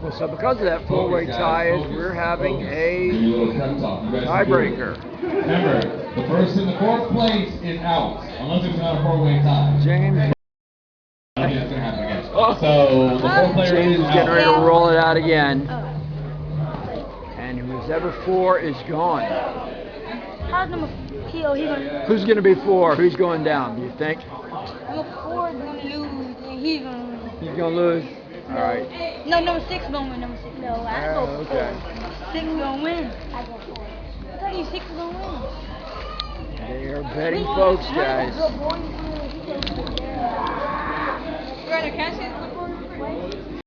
Well, so because of that four-way tie, we're having a tiebreaker. Remember, the first and the fourth place is out, unless it's not a four-way tie. James. I don't think that's going to happen again. So, the fourth player James is is getting out. ready to roll it out again. And who's ever 4 is gone. How's number he's Who's going to be 4? Who's going down, do you think? number 4 is gonna lose and he's gonna win. He's going to lose? All right. No, number 6 gonna win. Number 6. No, I go 4. Okay. 6 gonna win. I go 4. I tell you, 6 is gonna win. They are betting folks, guys. Brother, can I see the clipboard?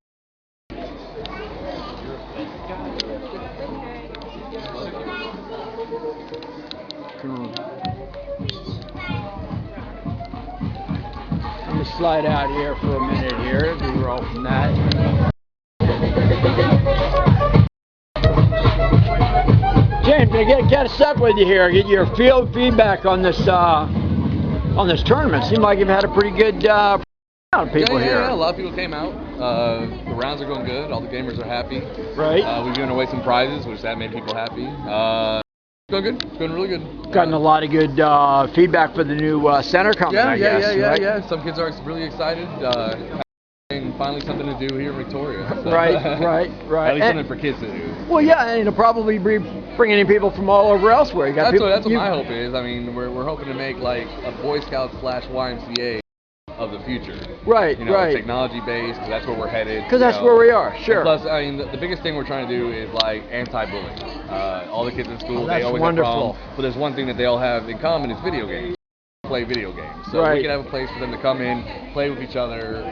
Come on. I'm going to slide out here for a minute here. We roll from that. James, I get stuck with you here. Get your field feedback on this tournament. Seemed like you've had a pretty good amount of people here. Yeah, a lot of people came out. The rounds are going good. All the gamers are happy. Right. We've given away some prizes, which that made people happy. Going good. It's going really good. Gotten a lot of good feedback for the new center coming, I guess. Yeah. Some kids are really excited. And finally something to do here in Victoria. So. Right. At least something for kids to do. Well, yeah, and it'll probably be bringing in people from all over elsewhere. You got That's what my hope is. I mean, we're hoping to make like a Boy Scout / YMCA of the future. Right, you know, right. Technology based, because that's where we're headed. Because that's where we are, sure. Plus, I mean, the biggest thing we're trying to do is like anti-bullying. All the kids in school, they that's always wonderful. have problems, but there's one thing that they all have in common is video games. Play video games. So Right. we can have a place for them to come in, play with each other,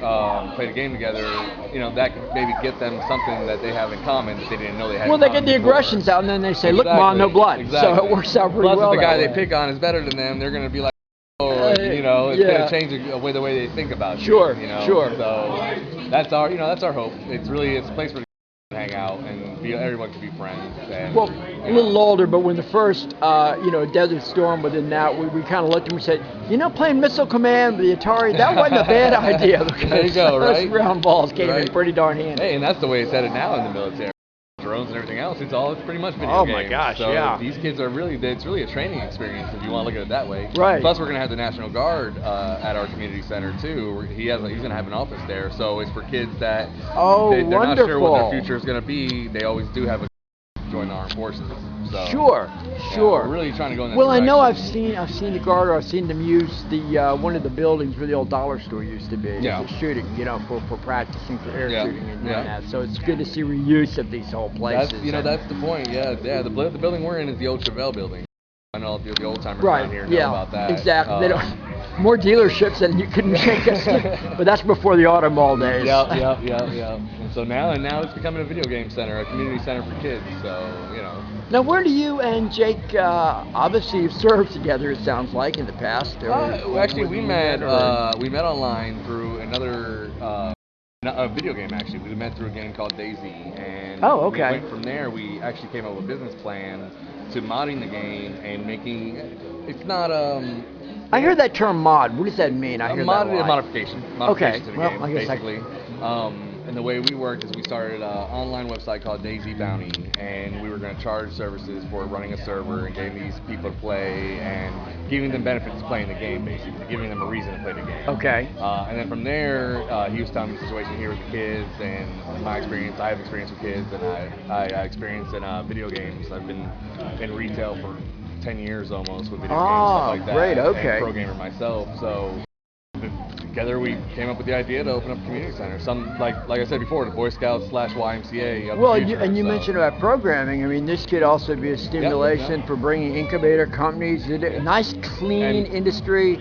play the game together. You know, that could maybe get them something that they have in common that they didn't know they had. Well, in they common get the before. aggressions out, and then they say, "Look, Mom, no blood." Exactly. So it works out pretty Plus, well. if the guy that they way. pick on is better than them, they're going to be like, oh, you know, it's yeah. going to change the way they think about you. Sure, You know? sure. So that's our hope. It's a place for to hang out and everyone can be friends. And, Well, a little older, but when the first, Desert Storm was in that, we kind of looked and we said, playing Missile Command with the Atari, that wasn't a bad idea. Because There you go, right? those round balls came in Right. pretty darn handy. Hey, and that's the way it's headed now in the military. Drones and everything else, it's pretty much video Oh games. my gosh, so yeah. These kids are it's really a training experience if you want to look at it that way. Right. Plus, we're going to have the National Guard at our community center too. He's going to have an office there, so it's for kids that they're not sure what wonderful. their future is going to be. They always do have a join the armed forces. So, Sure. yeah, we're really trying to go in that Well, I know I've direction. seen the Guard. I've seen them use the one of the buildings where the old dollar store used to be. Yeah. For shooting, for practicing for air Yeah, shooting and doing yeah. that. So it's good to see reuse of these whole places. That's the point. Yeah. The building we're in is the old Chevelle building. I know the old timers Right. around here know Yeah. about that. Exactly. They don't. More dealerships than you couldn't make us. But that's before the auto mall days. Yep. And so now it's becoming a video game center, a community center for kids. So Now, where do you and Jake obviously have served together? It sounds like in the past. Actually, we met online through another a video game. Actually, we met through a game called Daisy, and Oh, okay. we went from there. We actually came up with a business plan to modding the game and making. It's not I hear that term mod. What does that mean? I hear that a lot. modification Okay, to the well, game, I guess basically. And the way we worked is we started an online website called Daisy Bounty, and we were going to charge services for running a server and getting these people to play and giving them benefits of playing the game, basically, giving them a reason to play the game. Okay. And then from there, he was telling me the situation here with the kids and my experience. I have experience with kids, and I experience in video games. I've been in retail for 10 years almost with video games, stuff like that. Great, okay. And pro gamer myself, so together we came up with the idea to open up a community center. Some like I said before, the Boy Scouts / YMCA. Of Well, the future, you mentioned about programming. I mean, this could also be a stimulation for bringing incubator companies. A nice, clean industry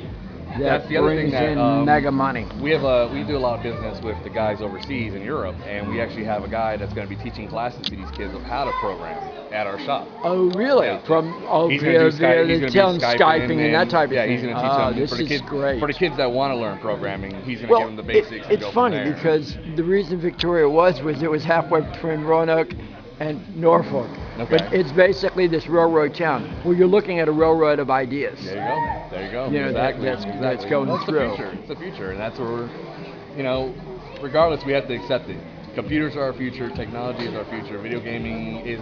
that That's the other thing brings that, in mega money. We do a lot of business with the guys overseas in Europe, and we actually have a guy that's going to be teaching classes to these kids of how to program at our shop. Oh, really? Yeah. He's He's gonna do Skype- he's gonna be tell them Skyping Skyping and that type of yeah, thing. he's going to teach them This for the is kids. great. For the kids that want to learn programming, he's going to give them the basics. and It's go from funny there. because the reason Victoria was it was halfway between Roanoke and Norfolk. Okay. But it's basically this railroad town where you're looking at a railroad of ideas. There you go. You know, exactly. that's going That's through. the future. It's the future, and that's where we're, regardless, we have to accept it. computers are our future, technology is our future. Video gaming is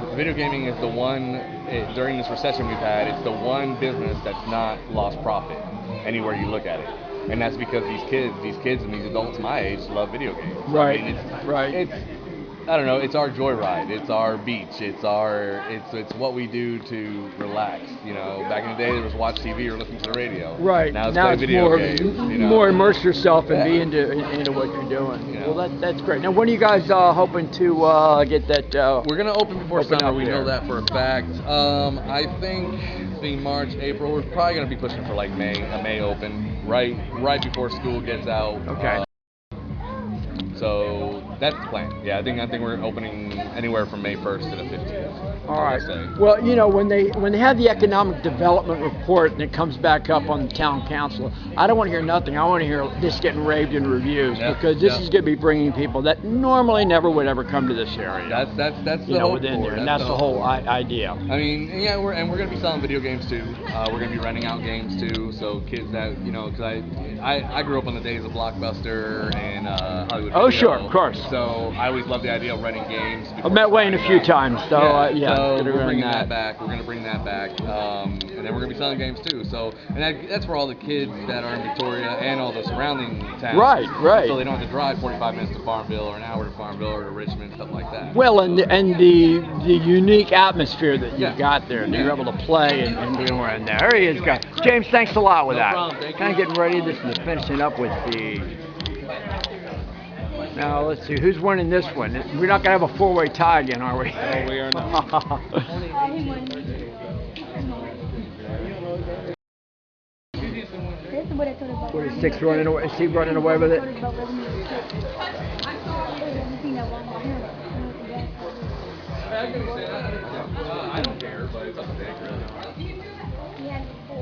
the one during this recession we've had. It's the one business that's not lost profit anywhere you look at it, and that's because these kids and these adults my age love video games. Right. I mean, it's, Right. It's I don't know. It's our joyride. It's our beach. It's what we do to relax. You know, back in the day there was watch TV or listen to the radio. Right. Now it's Now play it's video more, games. You know? more immerse yourself and be Yeah. into what you're doing. Yeah. Well, that's great. Now, when are you guys hoping to get that? We're gonna open before Open summer. up We there. know that for a fact. I think being March, April, we're probably gonna be pushing for like a May open, right before school gets out. Okay. So that's the plan. Yeah, I think we're opening anywhere from May 1st to the 15th. All I right. would say. Well, you know, when they have the economic development report and it comes back up on the town council, I don't want to hear nothing. I want to hear this getting raved in reviews Yeah, because this yeah. is going to be bringing people that normally never would ever come to this area. That's the you know, hope within for there, it. and that's the whole idea. I mean, yeah, we're gonna be selling video games too. We're gonna be renting out games too, so kids that because I grew up on the days of Blockbuster and Hollywood. Oh, Video. sure, of course. So I always loved the idea of renting games. I've met Wayne a few times, so yeah, so gonna we're run bringing that. that back. We're gonna bring that back, and then we're gonna be selling games too. So that's for all the kids that are in Victoria and all the surrounding towns. Right. So they don't have to drive 45 minutes to Farmville or an hour to Farmville or to Richmond, stuff like that. Well, and the unique atmosphere that you Yeah. got there, and you're able to play and be around there. There he is, guys. James, thanks a lot with No that. problem. Thank Kind of you. getting ready. This is finishing up with the. Now let's see who's winning this one. We're not gonna have a four-way tie again, are we? No, we are not. He won. This is what I told about. What is Six running away? Is he running away with it? I told about when he was sick. Everything that wrong with him. I don't care, but it's up to Nick, really. He had 4.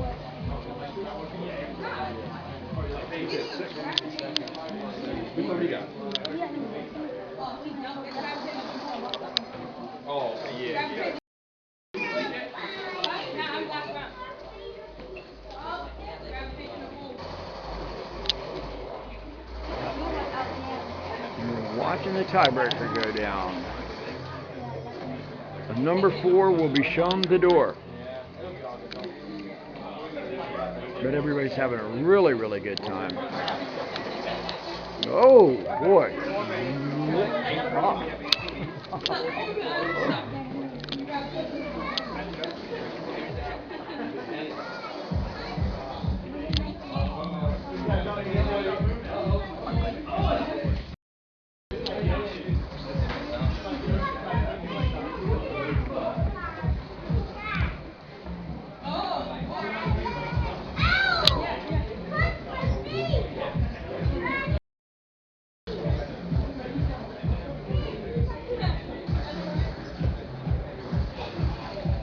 What do you got? Oh, yeah. You're watching the tiebreaker go down. The number 4 will be shown the door. But everybody's having a really, really good time. Oh, boy.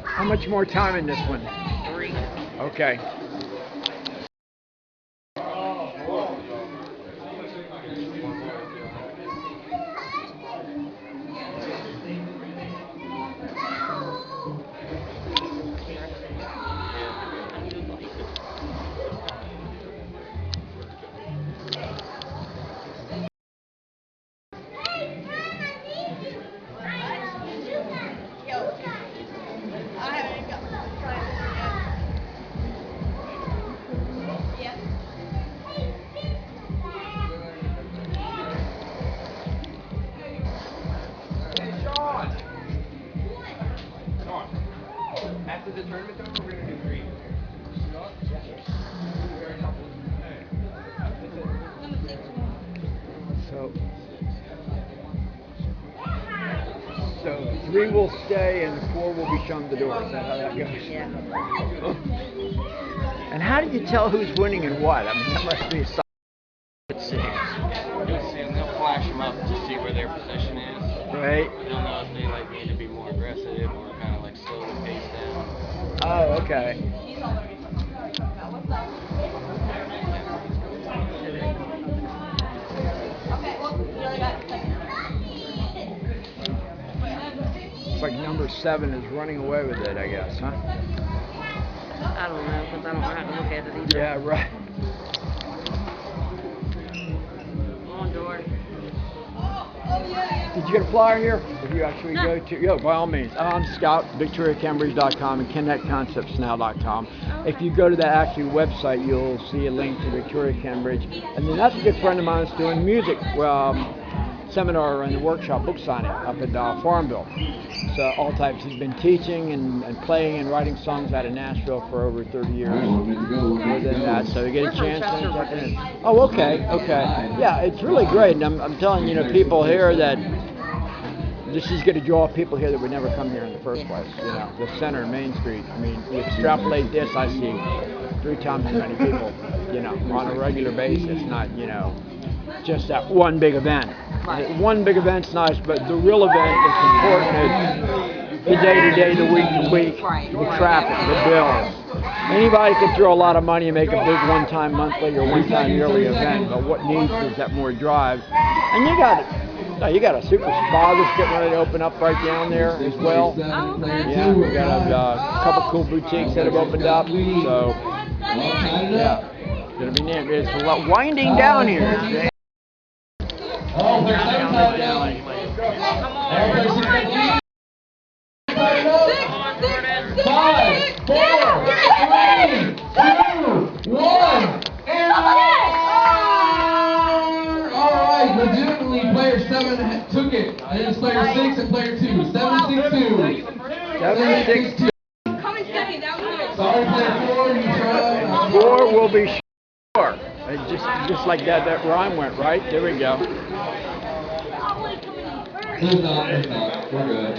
How much more time in this one? 3. Okay. After the tournament's over, we're gonna do 3. So 3 will stay and 4 will be shown the door. Is that how that goes? Yeah. And how do you tell who's winning and what? I mean, that must be a sign. Let's see. You'll see them, they'll flash them up to see where their position is. Right? You'll know if they like need to be more aggressive or kind of like slow the pace down. Oh, okay. It's like number 7 is running away with it, I guess, huh? I don't know, because I don't know how to look at it either. Yeah, right. On door. Did you get a flyer here? If you actually go to, by all means. I'm Scott, VictoriaCambridge.com and KinectConceptsNow.com. If you go to the actual website, you'll see a link to Victoria Cambridge. And then that's a good friend of mine that's doing music seminar and workshop book signing up at Farmville. So all types. He's been teaching and playing and writing songs out of Nashville for over 30 years. More than that, so you get a chance to check it in. Oh, okay. Yeah, it's really great. And I'm telling people here that this is going to draw people here that would never come here in the first place. The center and Main Street. I mean, you extrapolate this, I see 3 times as many people, on a regular basis, not, just that one big event. One big event's nice, but the real event that's important is the day-to-day, the week-to-week, the traffic, the bills. Anybody can throw a lot of money and make a big one-time monthly or one-time yearly event, but what needs is that more drive. And you got a super spa that's getting ready to open up right down there as well. Yeah, we got a couple cool boutiques that have opened up. So, yeah, it's gonna be neat. It's a lot winding down here today. Oh, there's 7 times down. Everybody sit down. 5, 4, 3, 2, 1, and alright, legitimately player 7 took it. And it's player 6 and player 2. 7-6-2. 7-6-2. Sorry, player 4, you tried. 4 will be sure. Just like that rhyme went, right? There we go. There's not. We're good.